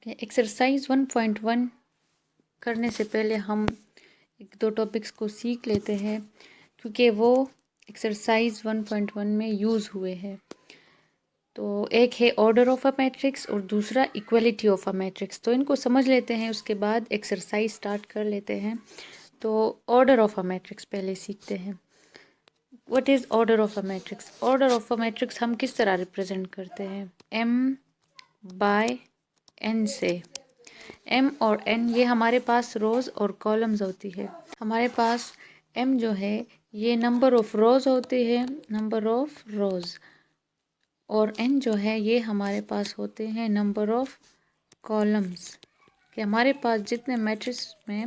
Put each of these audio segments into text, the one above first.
Exercise 1.1 करने से पहले हम एक दो टॉपिक्स को सीख लेते हैं क्योंकि वो एक्सरसाइज 1.1 में यूज़ हुए हैं। तो एक है ऑर्डर ऑफ अ मैट्रिक्स और दूसरा इक्वलिटी ऑफ अ मैट्रिक्स। तो इनको समझ लेते हैं, उसके बाद एक्सरसाइज स्टार्ट कर लेते हैं। तो ऑर्डर ऑफ अ मैट्रिक्स पहले सीखते हैं। What is order of a matrix? Order of a matrix हम किस तरह रिप्रेजेंट करते हैं? m/n से। m और n ये हमारे पास रोज़ और कॉलम्स होती है। हमारे पास m जो है ये नंबर ऑफ रोज़ होती है, नंबर ऑफ रोज़, और n जो है ये हमारे पास होते हैं नंबर ऑफ कॉलम्स। कि हमारे पास जितने मैट्रिक्स में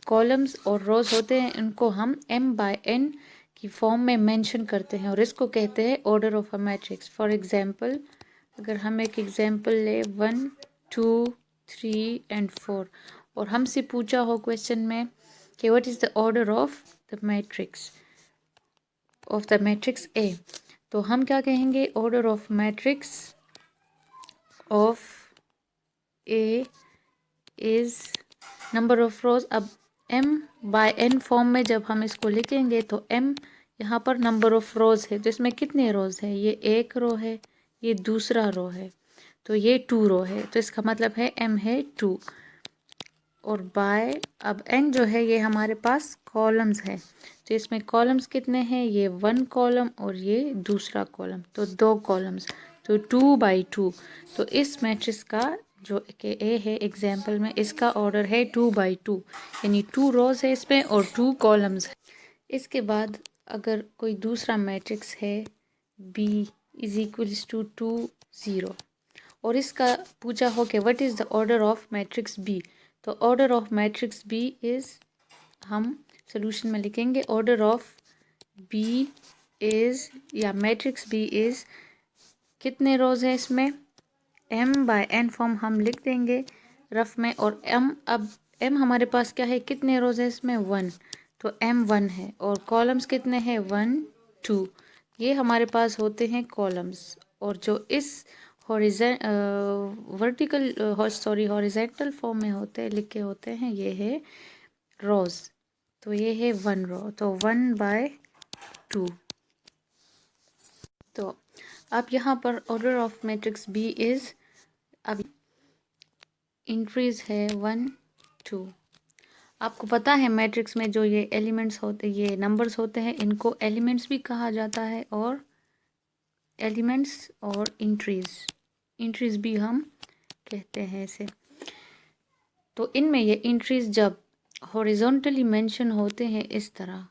कॉलम्स और रोज़ होते हैं इनको हम m/n की फॉर्म में मेंशन करते हैं और इसको कहते हैं order of a matrix. For example, अगर हम एक एग्जांपल ले 1, 2, 3 एंड 4 और हमसे पूछा हो क्वेश्चन में कि what is the order of the matrix A, तो हम क्या कहेंगे? Order of matrix of A is number of रोज। अब m/n फॉर्म में जब हम इसको लिखेंगे तो m यहाँ पर नंबर ऑफ रोज है, तो इसमें कितने रोज है? ये एक रो है, ये दूसरा रो है, तो ये 2 रो है, तो इसका मतलब है m है 2। और बाय, अब n जो है ये हमारे पास कॉलम्स है, तो इसमें कॉलम्स कितने हैं? ये 1 कॉलम और ये दूसरा कॉलम, तो 2 कॉलम्स, तो 2/2। तो इस मैट्रिक्स का जो कि ए है एग्जाम्पल में, इसका ऑर्डर है 2/2, यानी 2 रोज है इसमें और 2 कॉलम्स है। इसके बाद अगर कोई दूसरा मैट्रिक्स है b = 2, 0 और इसका पूछा हो कि what is the order of matrix b, तो order of matrix b is, हम सोल्यूशन में लिखेंगे ऑर्डर ऑफ b इज़, या मैट्रिक्स b इज़, कितने रोज है इसमें? m/n फॉर्म हम लिख देंगे रफ में, और m, अब m हमारे पास क्या है? कितने रोज है इसमें? 1, तो m 1 है, और कॉलम्स कितने हैं? 1, 2, ये हमारे पास होते हैं कॉलम्स। और जो इस हॉरिजेंटल फॉर्म में होते हैं, लिखे होते हैं, ये है रोज, तो ये है 1 रो, तो 1/2। तो अब यहाँ पर order of matrix B is, अब इंक्रीज है 1, 2। आपको पता है मैट्रिक्स में जो ये एलिमेंट्स होते, ये नंबर्स होते हैं, इनको एलिमेंट्स भी कहा जाता है, और एलिमेंट्स और इंट्रीज भी हम कहते हैं इसे। तो इनमें ये इंट्रीज जब हॉरिजॉन्टली मेंशन होते हैं इस तरह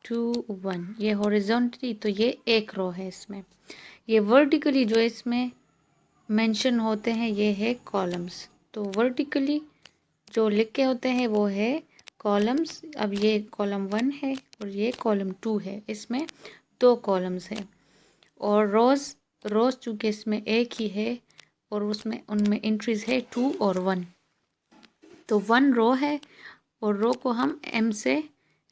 2, 1, ये हॉरिजॉन्टली, तो ये एक रो है इसमें। ये वर्टिकली जो इसमें मेंशन होते हैं ये है कॉलम्स, तो वर्टिकली जो लिख के होते हैं वो है कॉलम्स। अब ये कॉलम 1 है और ये कॉलम 2 है, इसमें 2 कॉलम्स हैं। और रोज़ चूँकि इसमें एक ही है और उसमें उनमें इंट्रीज है 2 और 1, तो 1 रो है और रो को हम m से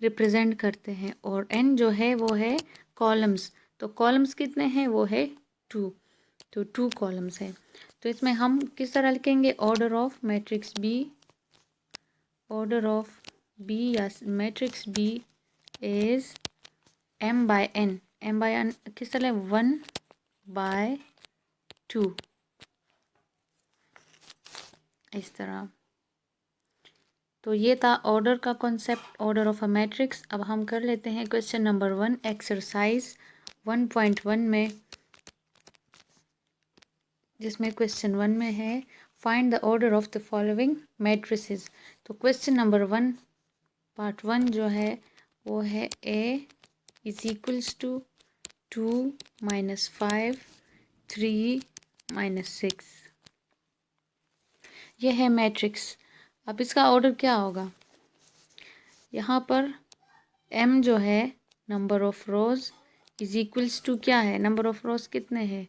रिप्रेजेंट करते हैं, और n जो है वो है कॉलम्स, तो कॉलम्स कितने हैं? वो है 2, तो 2 कॉलम्स है। तो इसमें हम किस तरह लिखेंगे? Order of matrix b, order of b या matrix b is m/n। m/n किस तरह? 1/2, इस तरह। तो ये था ऑर्डर का concept, order of a matrix. अब हम कर लेते हैं क्वेश्चन नंबर 1 एक्सरसाइज 1.1 में, जिसमें क्वेश्चन 1 में है find the order of the following matrices. तो क्वेश्चन नंबर 1 पार्ट 1 जो है वो है a = 2 - 5 3 - 6, यह है मैट्रिक्स। अब इसका ऑर्डर क्या होगा? यहाँ पर m जो है नंबर ऑफ रोज = क्या है? नंबर ऑफ रोज कितने हैं?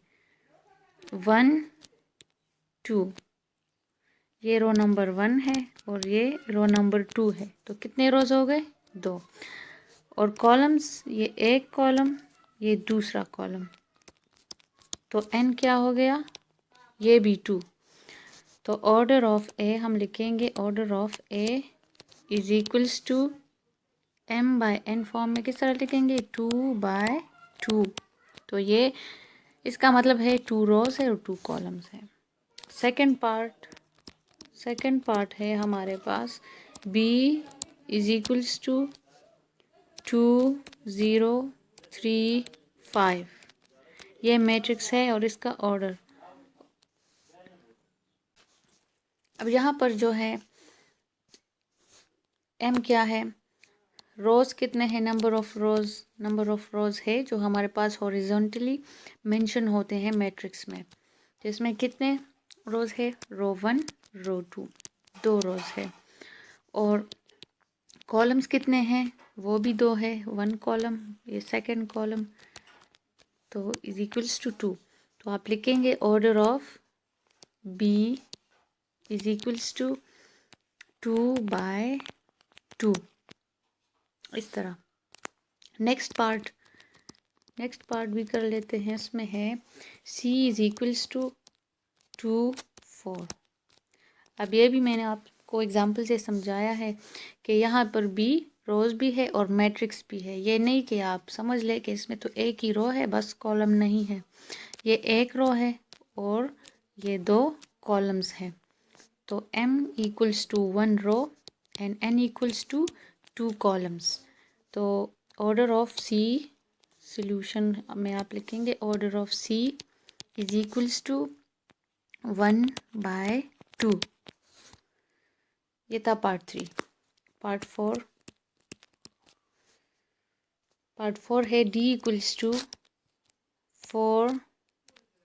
1, 2, ये रो नंबर 1 है और ये रो नंबर 2 है, तो कितने रोज हो गए? 2। और कॉलम्स, ये एक कॉलम, ये दूसरा कॉलम, तो n क्या हो गया? ये भी 2। तो ऑर्डर ऑफ ए हम लिखेंगे, order of A is equals to m by n form में किस तरह लिखेंगे, 2/2। तो ये इसका मतलब है 2 रोज है और 2 कॉलम्स है। सेकंड पार्ट है हमारे पास b इज इक्वल्स टू 2 0 3 5। ये मैट्रिक्स है और इसका ऑर्डर। अब यहाँ पर जो है m क्या है, रोज़ कितने हैं, नंबर ऑफ रोज़ है जो हमारे पास हॉरिजॉन्टली मेंशन होते हैं मैट्रिक्स में। तो इसमें कितने रोज़ है, रो 1 रो 2, 2 रोज़ है। और कॉलम्स कितने हैं, वो भी 2 है, 1 कॉलम, ये सेकंड कॉलम, तो इज इक्वल्स टू 2। तो आप लिखेंगे order of B is equals to 2/2 इस तरह। नेक्स्ट पार्ट भी कर लेते हैं। इसमें है c इज इक्वल्स टू 2 4। अब ये भी मैंने आपको एग्जांपल से समझाया है कि यहाँ पर b रोज भी है और मैट्रिक्स भी है। ये नहीं कि आप समझ ले कि इसमें तो एक ही रो है बस कॉलम नहीं है। ये एक रो है और ये 2 कॉलम्स हैं। तो m equals to 1 row and n equals to 2 columns. तो ऑर्डर ऑफ c सॉल्यूशन में आप लिखेंगे order of c is equals to 1/2। ये था पार्ट 3। पार्ट 4 है d इक्वल्स टू 4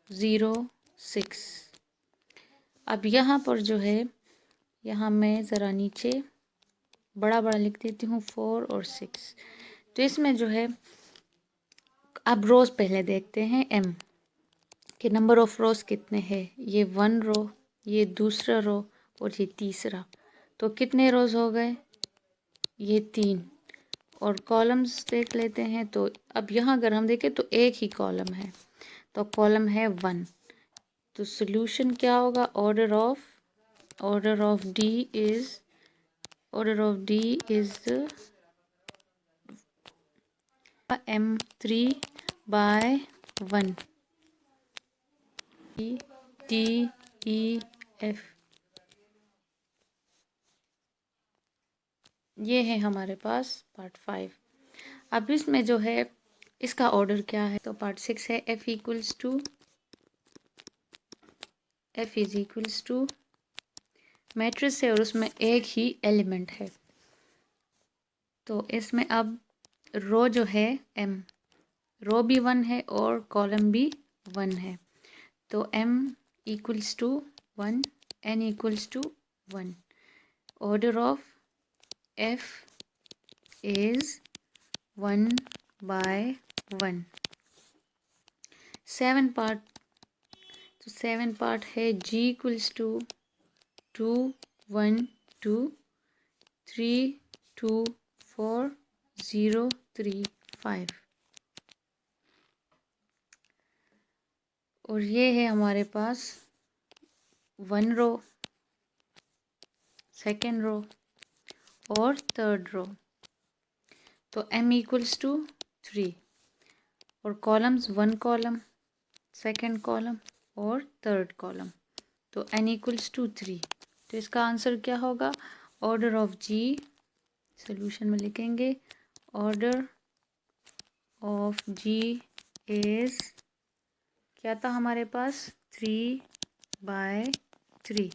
0 6। अब यहाँ पर जो है, यहाँ मैं ज़रा नीचे बड़ा लिख देती हूँ 4 और 6। तो इसमें जो है अब रोज़ पहले देखते हैं m कि नंबर ऑफ रोज़ कितने हैं। ये 1 रो, ये दूसरा रो और ये तीसरा। तो कितने रोज़ हो गए, ये 3। और कॉलम्स देख लेते हैं। तो अब यहाँ अगर हम देखें तो एक ही कॉलम है, तो कॉलम है 1। तो सॉल्यूशन क्या होगा, order of d is m3/1 d e f। ये है हमारे पास पार्ट 5। अब इसमें जो है इसका ऑर्डर क्या है, तो पार्ट 6 है f is equals to matrix है और उसमें एक ही एलिमेंट है। तो इसमें अब रो जो है m, रो भी 1 है और कॉलम भी 1 है। तो m equals to 1, n equals to 1। Order of f is 1/1। 7 part, तो 7 पार्ट है g इक्वल्स टू 2 1 2 3 2 4 0 3 5। और ये है हमारे पास 1 रो, सेकेंड रो और थर्ड रो। तो m इक्वल्स टू 3 और कॉलम्स 1 कॉलम, सेकेंड कॉलम और थर्ड कॉलम। तो n इक्वल्स टू 3। तो इसका आंसर क्या होगा, ऑर्डर ऑफ g, सॉल्यूशन में लिखेंगे ऑर्डर ऑफ g इज क्या था हमारे पास, 3/3।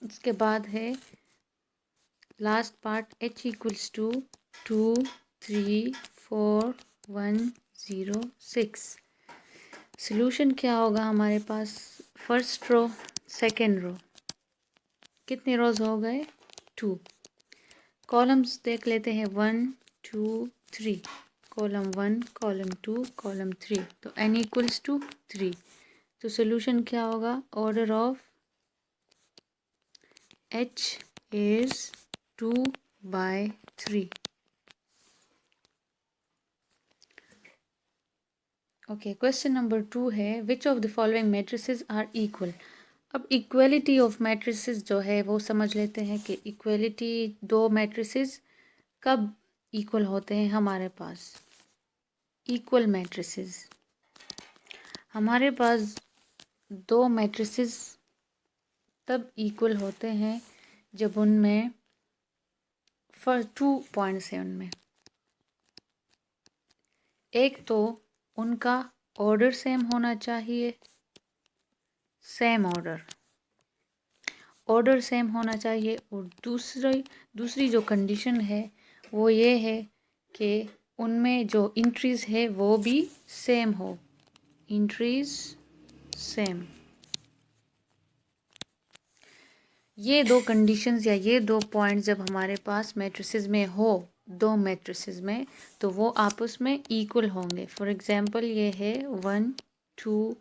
इसके बाद है last part h equals to 2 3 4 1 0 6। Solution क्या होगा हमारे पास, फर्स्ट रो सेकेंड रो, कितने रोज हो गए, 2। कॉलम्स देख लेते हैं 1 2 3, कॉलम 1 कॉलम 2 कॉलम 3। तो n इक्वल्स टू 3। तो सॉल्यूशन क्या होगा, order of h is 2/3। Okay, question number 2 है which of the following matrices are equal. अब इक्वलिटी ऑफ मैट्रिसेस जो है वो समझ लेते हैं कि इक्वलिटी, दो मैट्रिसेस कब इक्वल होते हैं हमारे पास। इक्वल मैट्रिसेस हमारे पास दो मैट्रिसेस तब इक्वल होते हैं जब उनमें फर्स्ट 2 पॉइंट्स हैं। उनमें एक तो उनका ऑर्डर सेम होना चाहिए, सेम ऑर्डर सेम होना चाहिए, और दूसरी जो कंडीशन है वो ये है कि उनमें जो इंट्रीज है वो भी सेम हो, इंट्रीज सेम। ये दो कंडीशंस या ये दो पॉइंट्स जब हमारे पास मैट्रिसेस में हो, दो मैट्रिसेस में, तो वो आपस में इक्वल होंगे। फॉर एग्जांपल ये है 1 2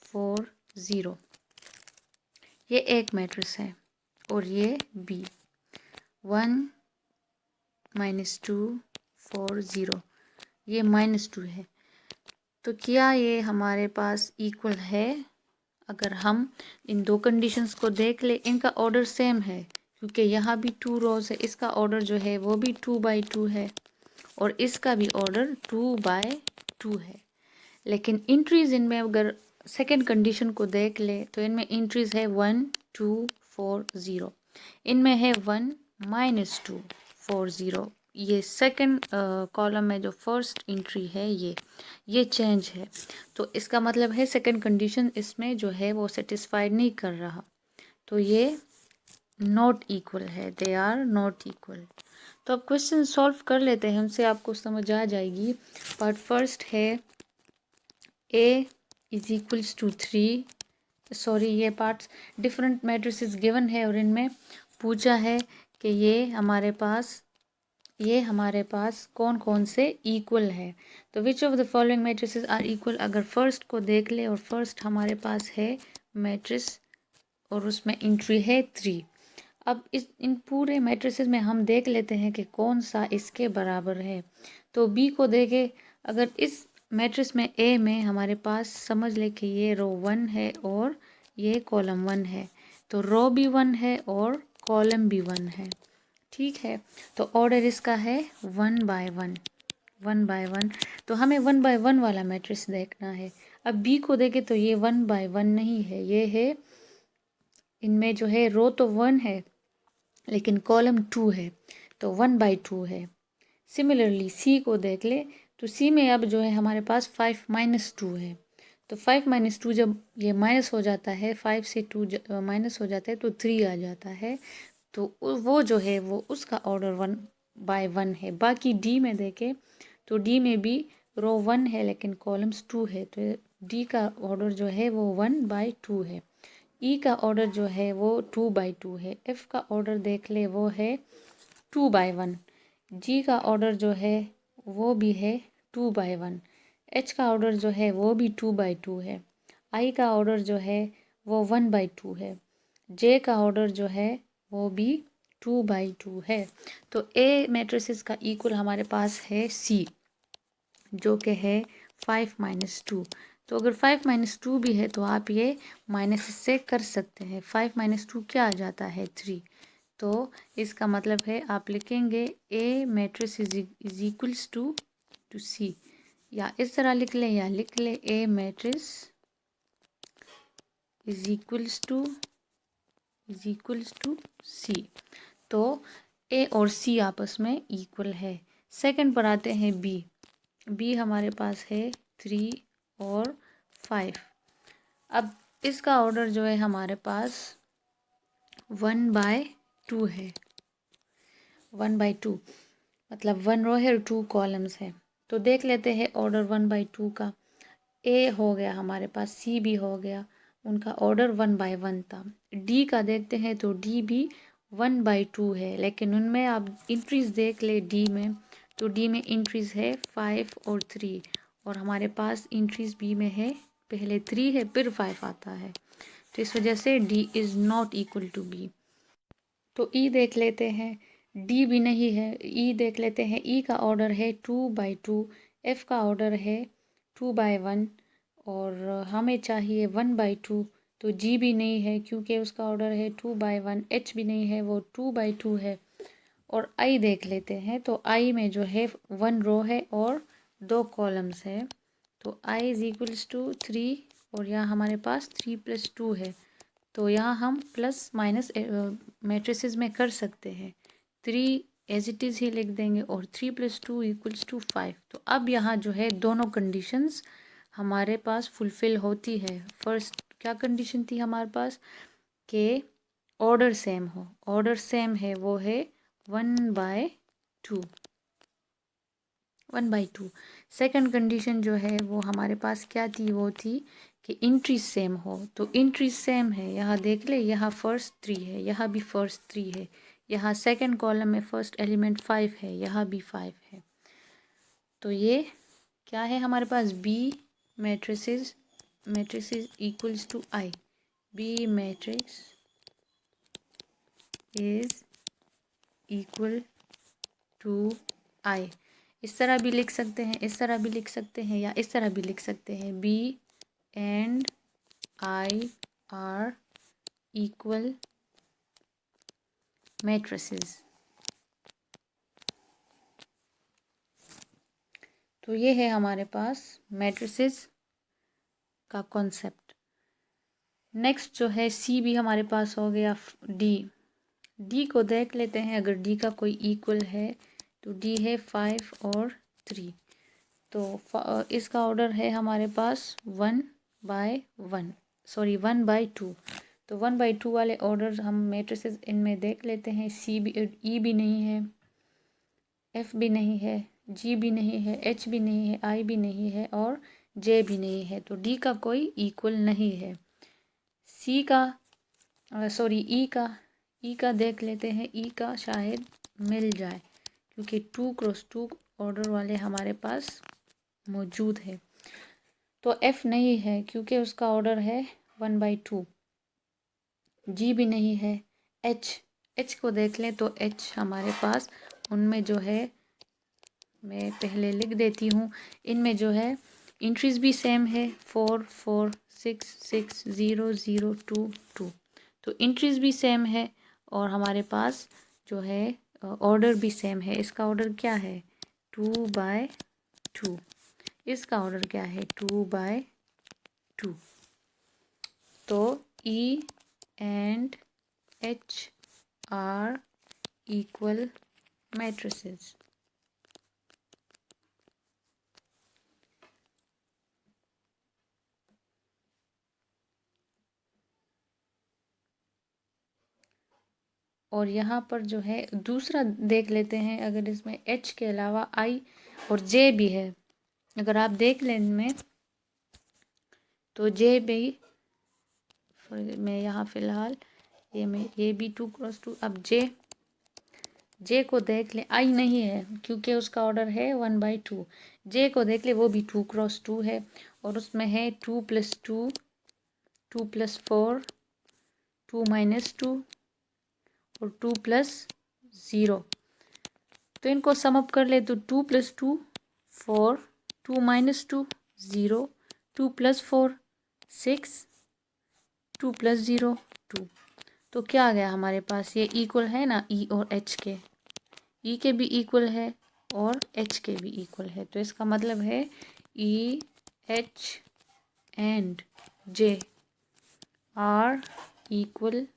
4 0, ये एक मैट्रिक्स है, और ये बी 1 -2 4 0, ये -2 है। तो क्या ये हमारे पास इक्वल है? अगर हम इन दो कंडीशंस को देख ले, इनका ऑर्डर सेम है क्योंकि यहाँ भी 2 रोज है, इसका ऑर्डर जो है वो भी 2 बाई 2 है और इसका भी ऑर्डर 2 बाय 2 है। लेकिन इंट्रीज इनमें अगर सेकंड कंडीशन को देख ले तो इनमें इंट्रीज है 1 2 4 0, इनमें है 1 -2 4 0। ये सेकंड कॉलम में जो फर्स्ट इंट्री है ये चेंज है, तो इसका मतलब है सेकंड कंडीशन इसमें जो है वो सेटिस्फाइड नहीं कर रहा, तो ये नॉट इक्वल है, दे आर नॉट इक्वल। तो अब क्वेश्चन सॉल्व कर लेते हैं, उनसे आपको समझ आ जाएगी। पार्ट फर्स्ट है A is equals to 3, sorry ये पार्ट्स डिफरेंट मैट्रिसेस गिवन है और इनमें पूछा है कि ये हमारे पास कौन कौन से इक्वल है। तो which of the following matrices are equal, अगर फर्स्ट को देख ले, और फर्स्ट हमारे पास है मैट्रिस और उसमें इंट्री है 3। अब इन पूरे मैट्रिसेस में हम देख लेते हैं कि कौन सा इसके बराबर है। तो बी को देखे, अगर इस मैट्रिक्स में ए में हमारे पास समझ ले कि ये रो 1 है और ये कॉलम 1 है, तो रो भी 1 है और कॉलम भी 1 है, ठीक है। तो ऑर्डर इसका है 1 बाय 1, 1 बाय 1। तो हमें 1 बाय 1 वाला मैट्रिक्स देखना है। अब बी को देखे तो ये 1 बाय 1 नहीं है, ये है, इनमें जो है रो तो 1 है लेकिन कॉलम 2 है, तो 1 बाई 2 है। सिमिलरली सी को देख ले, तो सी में अब जो है हमारे पास 5 -2 है, तो 5 -2 जब ये माइनस हो जाता है, 5 से 2 माइनस हो जाता है तो 3 आ जाता है, तो वो जो है वो उसका ऑर्डर 1 बाय 1 है। बाकी डी में देखें तो डी में भी रो 1 है लेकिन कॉलम्स 2 है, तो डी का ऑर्डर जो है वो 1 बाय 2 है। ई का ऑर्डर जो है वो 2 बाई 2 है। एफ का ऑर्डर देख ले वो है 2 बाई 1। जी का ऑर्डर जो है वो भी है 2 बाई 1। एच का ऑर्डर जो है वो भी 2 बाई 2 है। आई का ऑर्डर जो है वो 1 बाई 2 है। जे का ऑर्डर जो है वो भी 2 बाई 2 है। तो ए मैट्रिसेस का इक्वल हमारे पास है सी, जो कि है 5 -2। तो अगर 5 -2 भी है तो आप ये माइनस से कर सकते हैं। 5 -2 क्या आ जाता है 3, तो इसका मतलब है आप लिखेंगे ए मैट्रिक्स इज इक्वल्स टू सी, या इस तरह लिख लें या लिख लें ए मैट्रिक्स इज इक्वल्स टू सी। तो ए और सी आपस में इक्वल है। सेकंड पर आते हैं बी हमारे पास है 3 और 5। अब इसका ऑर्डर जो है हमारे पास 1 बाय 2 है, 1 बाय 2 मतलब 1 रो है और 2 कॉलम्स है। तो देख लेते हैं ऑर्डर 1 बाय 2 का। ए हो गया हमारे पास, सी भी हो गया, उनका ऑर्डर 1 बाय 1 था। डी का देखते हैं तो डी भी 1 बाय 2 है, लेकिन उनमें आप इंट्रीज देख ले डी में, तो डी में इंट्रीज है 5 और 3, और हमारे पास इंट्रीज बी में है पहले 3 है फिर 5 आता है, तो इस वजह से D is not equal to B. तो ई देख लेते हैं, डी भी नहीं है। ई देख लेते हैं, ई का ऑर्डर है 2 बाई 2, एफ का ऑर्डर है 2/1 और हमें चाहिए 1/2, तो जी भी नहीं है क्योंकि उसका ऑर्डर है 2/1, एच भी नहीं है वो 2/2 है। और आई देख लेते हैं, तो आई में जो है 1 रो है और 2 कॉलम्स है, तो आई इज इक्वल्स टू 3 और यहाँ हमारे पास 3 + 2 है, तो यहाँ हम प्लस माइनस मैट्रिसेस में कर सकते हैं। 3 एज इट इज़ ही लिख देंगे और 3 + 2 = 5। तो अब यहाँ जो है दोनों कंडीशंस हमारे पास फुलफ़िल होती है। फर्स्ट क्या कंडीशन थी हमारे पास कि ऑर्डर सेम हो, ऑर्डर सेम है वो है 1/2। सेकंड कंडीशन जो है वो हमारे पास क्या थी, वो थी कि इंट्रीज सेम हो, तो इंट्रीज सेम है। यहाँ देख ले, यहाँ फर्स्ट 3 है, यहाँ भी फर्स्ट 3 है, यहाँ सेकंड कॉलम में फर्स्ट एलिमेंट 5 है, यहाँ भी 5 है। तो ये क्या है हमारे पास, B matrices equals to I, B matrix is equal to I. इस तरह भी लिख सकते हैं, इस तरह भी लिख सकते हैं, या इस तरह भी लिख सकते हैं, B and I are equal matrices. तो ये है हमारे पास मैट्रिसेस का कॉन्सेप्ट। नेक्स्ट जो है सी भी हमारे पास हो गया। डी को देख लेते हैं, अगर डी का कोई इक्वल है तो डी है 5 और 3, तो इसका ऑर्डर है हमारे पास 1/2। तो 1/2 वाले ऑर्डर हम मैट्रिसेस इनमें देख लेते हैं। सी भी, ई भी नहीं है, एफ भी नहीं है, जी भी नहीं है, एच भी नहीं है, आई भी नहीं है और जे भी नहीं है, तो डी का कोई इक्वल नहीं है। सी का ई का देख लेते हैं, ई का शायद मिल जाए क्योंकि 2 × 2 ऑर्डर वाले हमारे पास मौजूद है। तो एफ नहीं है क्योंकि उसका ऑर्डर है 1/2। जी भी नहीं है। एच को देख लें, तो एच हमारे पास उनमें जो है, मैं पहले लिख देती हूँ, इनमें जो है इंट्रीज भी सेम है, 4 4 6 6 0 0 2 2, तो इंट्रीज भी सेम है और हमारे पास जो है ऑर्डर भी सेम है। इसका ऑर्डर क्या है, 2/2। इसका ऑर्डर क्या है, 2/2। तो E and H R equal matrices. और यहाँ पर जो है दूसरा देख लेते हैं, अगर इसमें एच के अलावा आई और जे भी है, अगर आप देख लें इनमें, तो जे भी, मैं यहाँ फ़िलहाल ये भी 2 × 2। अब जे को देख ले, आई नहीं है क्योंकि उसका ऑर्डर है 1/2। जे को देख ले, वो भी 2 × 2 है और उसमें है 2 + 2, 2 + 4, 2 - 2 और 2 + 0। तो इनको सम अप कर ले, तो 2 + 2 4, 2 - 2 0, 2 + 4 6, 2 + 0 2। तो क्या आ गया हमारे पास, ये इक्वल है ना ई और एच के, ई के भी इक्वल है और एच के भी इक्वल है। तो इसका मतलब है E H and J are equal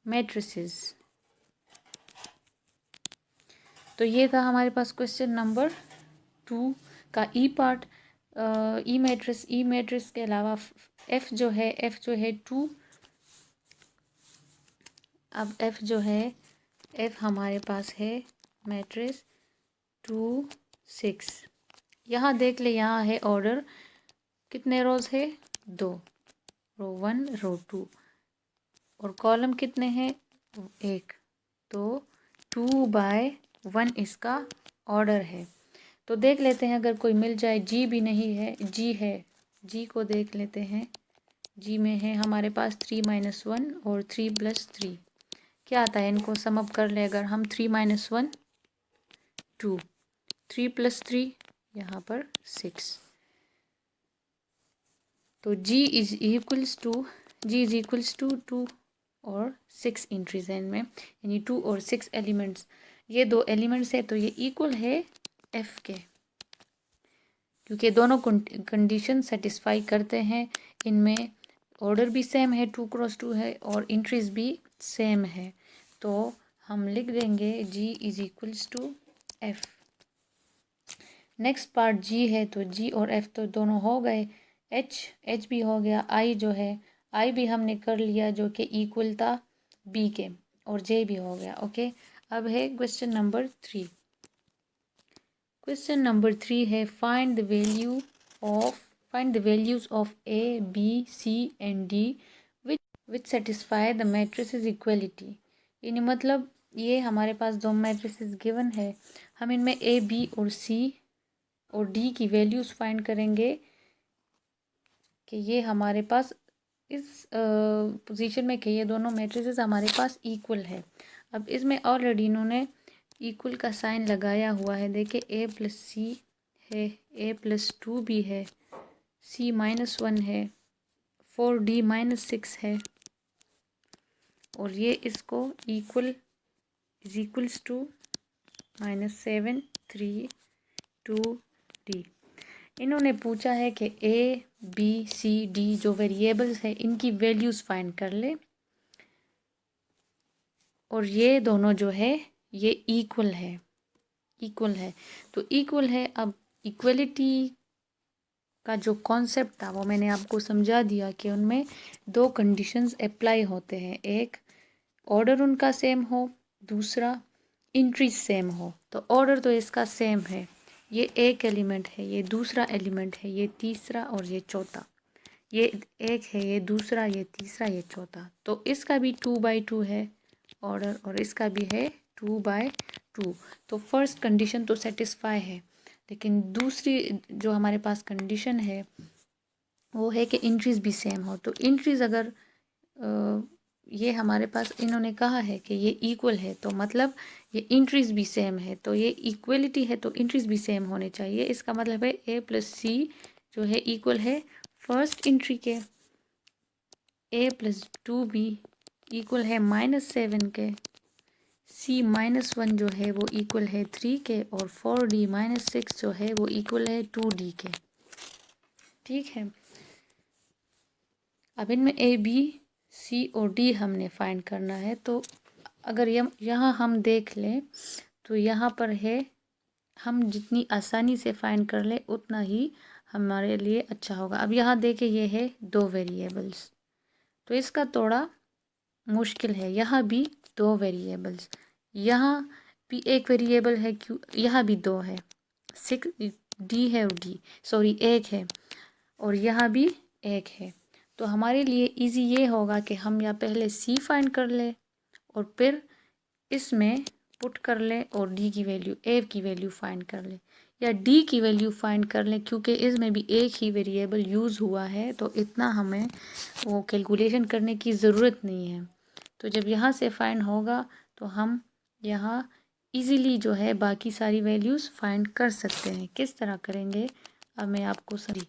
matrices. तो ये था हमारे पास क्वेश्चन नंबर 2 का ई पार्ट। ई मैट्रिक्स के अलावा एफ जो है 2। अब एफ जो है, एफ हमारे पास है मैट्रिक्स 2 6। यहाँ देख ले, यहाँ है ऑर्डर, कितने रोज है, 2, रो 1 रो 2 और कॉलम कितने हैं, 1, तो 2/1 इसका ऑर्डर है। तो देख लेते हैं, अगर कोई मिल जाए, जी भी नहीं है, जी है, जी को देख लेते हैं, जी में है हमारे पास 3 - 1 और 3 + 3, क्या आता है, इनको सम अप कर ले अगर हम, 3 - 1 2, 3 + 3 यहाँ पर 6, तो G इज इक्वल्स टू 2 और 6 एंट्रीज है इनमें, यानी 2 और 6 एलिमेंट्स, ये दो एलिमेंट्स है तो ये इक्वल है F के, क्योंकि दोनों कंडीशन सेटिस्फाई करते हैं। इनमें ऑर्डर भी सेम है, 2 क्रॉस 2 है और एंट्रीज भी सेम है, तो हम लिख देंगे G is equals to F। Next part G है, तो G और F तो दोनों हो गए, H भी हो गया, I जो है I भी हमने कर लिया जो कि इक्वल था B के, और J भी हो गया। ओके, अब है क्वेश्चन नंबर 3। क्वेश्चन नंबर 3 है find the values of A B C and D which satisfy the matrices equality. यानी मतलब ये हमारे पास दो मैट्रिसेस गिवन है, हम इनमें A B और C और D की वैल्यूज़ फाइंड करेंगे कि ये हमारे पास इस पोजीशन में कि ये दोनों मैट्रिसेस हमारे पास इक्वल है। अब इसमें ऑलरेडी इन्होंने इक्वल का साइन लगाया हुआ है, देखिए A प्लस सी है, A प्लस 2 भी है, C -1 है, 4D -6 है, और ये इसको इज इक्वल्स टू -7 3 2 D। इन्होंने पूछा है कि A B C D जो वेरिएबल्स है इनकी वैल्यूज़ फाइंड कर ले, और ये दोनों जो है ये इक्वल है तो इक्वल है। अब इक्वलिटी का जो कॉन्सेप्ट था वो मैंने आपको समझा दिया कि उनमें दो कंडीशंस अप्लाई होते हैं, एक ऑर्डर उनका सेम हो, दूसरा इंट्रीज सेम हो। तो ऑर्डर तो इसका सेम है, ये एक एलिमेंट है, ये दूसरा एलिमेंट है, ये तीसरा और ये चौथा, ये एक है, ये दूसरा, ये तीसरा, ये चौथा, तो इसका भी 2/2 है ऑर्डर और इसका भी है 2/2। तो फर्स्ट कंडीशन तो सेटिस्फाई है, लेकिन दूसरी जो हमारे पास कंडीशन है वो है कि इंट्रीज भी सेम हो। तो इंट्रीज अगर ये हमारे पास इन्होंने कहा है कि ये इक्वल है, तो मतलब ये इंट्रीज भी सेम है, तो ये इक्वलिटी है तो इंट्रीज भी सेम होने चाहिए। इसका मतलब है A प्लस सी जो है इक्वल है फर्स्ट इंट्री के, A प्लस 2B इक्वल है -7 के, C -1 जो है वो इक्वल है 3 के, और 4D -6 जो है वो इक्वल है 2D के। ठीक है, अब इनमें A B C और D हमने फाइंड करना है। तो अगर यहाँ हम देख लें तो यहाँ पर है, हम जितनी आसानी से फाइंड कर ले उतना ही हमारे लिए अच्छा होगा। अब यहाँ देखें ये है दो वेरिएबल्स, तो इसका थोड़ा मुश्किल है। यहाँ भी दो वेरिएबल्स, यहाँ भी एक वेरिएबल है, क्यों यहाँ भी दो है, 6D है और एक है, और यहाँ भी एक है। तो हमारे लिए इजी ये होगा कि हम या पहले C फाइंड कर ले और फिर इसमें पुट कर ले और D की वैल्यू A की वैल्यू फाइंड कर ले, या D की वैल्यू फाइंड कर ले, क्योंकि इसमें भी एक ही वेरिएबल यूज़ हुआ है तो इतना हमें वो कैलकुलेशन करने की ज़रूरत नहीं है। तो जब यहाँ से फाइंड होगा तो हम यहाँ इजीली जो है बाकी सारी वैल्यूज़ फाइंड कर सकते हैं। किस तरह करेंगे अब मैं आपको सही,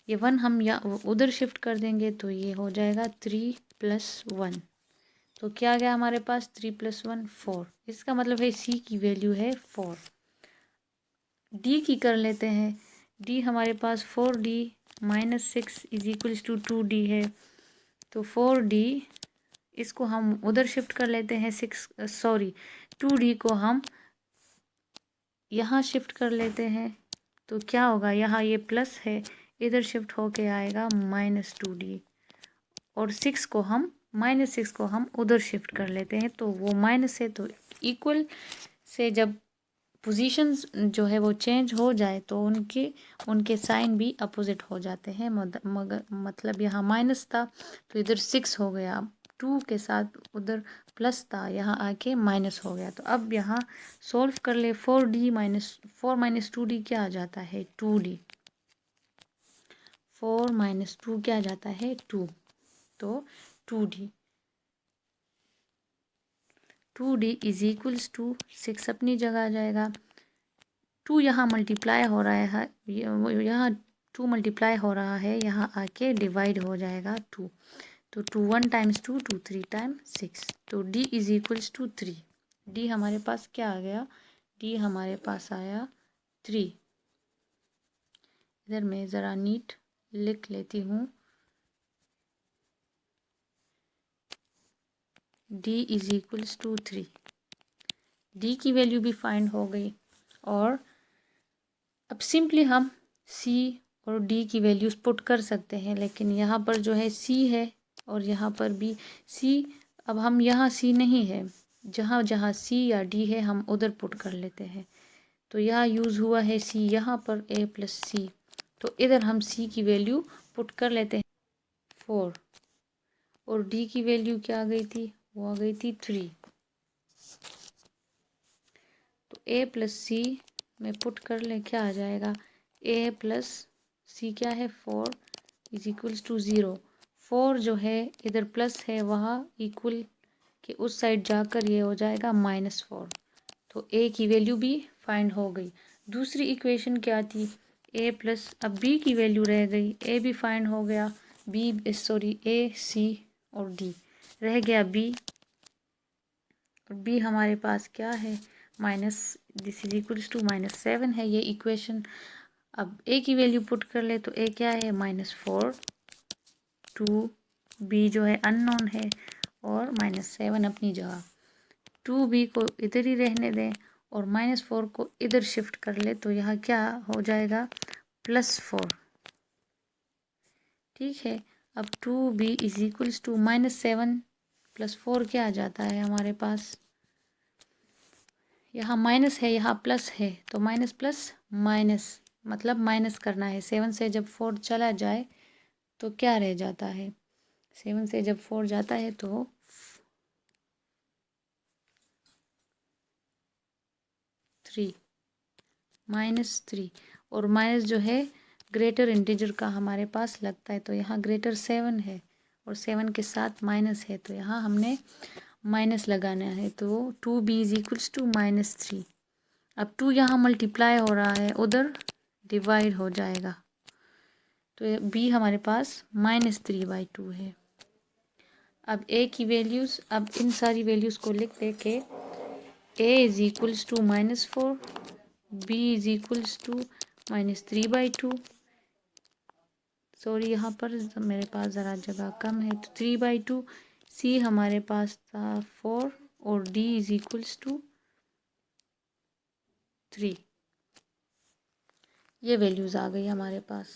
ये 1 हम या उधर शिफ्ट कर देंगे तो ये हो जाएगा 3 + 1, तो क्या गया हमारे पास 3 + 1 4, इसका मतलब है C की वैल्यू है 4। D की कर लेते हैं, D हमारे पास 4D -6 = 2D है, तो 4D इसको हम उधर शिफ्ट कर लेते हैं, 2D को हम यहाँ शिफ्ट कर लेते हैं, तो क्या होगा, यहाँ ये प्लस है, इधर शिफ्ट होके आएगा -2D, और -6 को हम उधर शिफ्ट कर लेते हैं, तो वो माइनस है, तो इक्वल से जब पोजीशंस जो है वो चेंज हो जाए तो उनके साइन भी अपोजिट हो जाते हैं। मगर मतलब यहाँ माइनस था तो इधर 6 हो गया, 2 के साथ उधर प्लस था, यहाँ आके माइनस हो गया। तो अब यहाँ सॉल्व कर ले, 4 - 2D क्या आ जाता है 2D, 4 - 2 क्या आ जाता है 2, तो 2D = 6 अपनी जगह आ जाएगा। 2 यहाँ मल्टीप्लाई हो रहा है, यहाँ 2 मल्टीप्लाई हो रहा है, यहाँ आके डिवाइड हो जाएगा 2। तो 2 1 टाइम्स 2, 2 3 टाइम्स 6। तो d is equals to 3। d हमारे पास क्या आ गया? d हमारे पास आया 3। इधर मैं ज़रा नीट लिख लेती हूँ। d is equals to 3। d की वैल्यू भी फाइंड हो गई। और अब सिंपली हम c और d की वैल्यूज़ पुट कर सकते हैं, लेकिन यहाँ पर जो है c है और यहाँ पर भी c। अब हम यहाँ c नहीं है, जहाँ जहाँ c या d है हम उधर पुट कर लेते हैं। तो यहाँ यूज़ हुआ है c, यहाँ पर a प्लस c, तो इधर हम c की वैल्यू पुट कर लेते हैं 4। और d की वैल्यू क्या आ गई थी? वो आ गई थी 3। तो a प्लस सी में पुट कर ले, क्या आ जाएगा? a प्लस सी क्या है? 4 इज इक्वल्स टू 0। 4 जो है इधर प्लस है, वहाँ इक्वल के उस साइड जाकर ये हो जाएगा -4। तो a की वैल्यू भी फाइंड हो गई। दूसरी इक्वेशन क्या थी? a प्लस, अब b की वैल्यू रह गई, a भी फाइंड हो गया, a c और d रह गया b। और b हमारे पास क्या है? दिस इज इक्वल्स टू -7 है ये इक्वेशन। अब a की वैल्यू पुट कर ले, तो a क्या है? -4। 2 b जो है अननोन है और -7 अपनी जगह। 2b को इधर ही रहने दें और -4 को इधर शिफ्ट कर ले, तो यहाँ क्या हो जाएगा? +4। ठीक है। अब 2b इज इक्वल्स टू -7 + 4 क्या आ जाता है हमारे पास? यहाँ माइनस है, यहाँ प्लस है, तो माइनस प्लस माइनस, मतलब माइनस करना है। 7 से जब 4 चला जाए तो क्या रह जाता है? 7 से जब 4 जाता है तो 3 -3। और माइनस जो है ग्रेटर इंटीजर का हमारे पास लगता है, तो यहाँ ग्रेटर 7 है और 7 के साथ माइनस है, तो यहाँ हमने माइनस लगाना है। तो 2b इज इक्वल्स टू -3। अब 2 यहाँ मल्टीप्लाई हो रहा है, उधर डिवाइड हो जाएगा, तो b हमारे पास -3/2 है। अब a की वैल्यूज़, अब इन सारी वैल्यूज़ को लिख दे के a is equals to -4, b is equals to -3/2। Sorry, यहाँ पर मेरे पास ज़रा जगह कम है, तो 3/2। c हमारे पास था 4 और d इज इक्वल्स टू 3। ये वैल्यूज़ आ गई हमारे पास।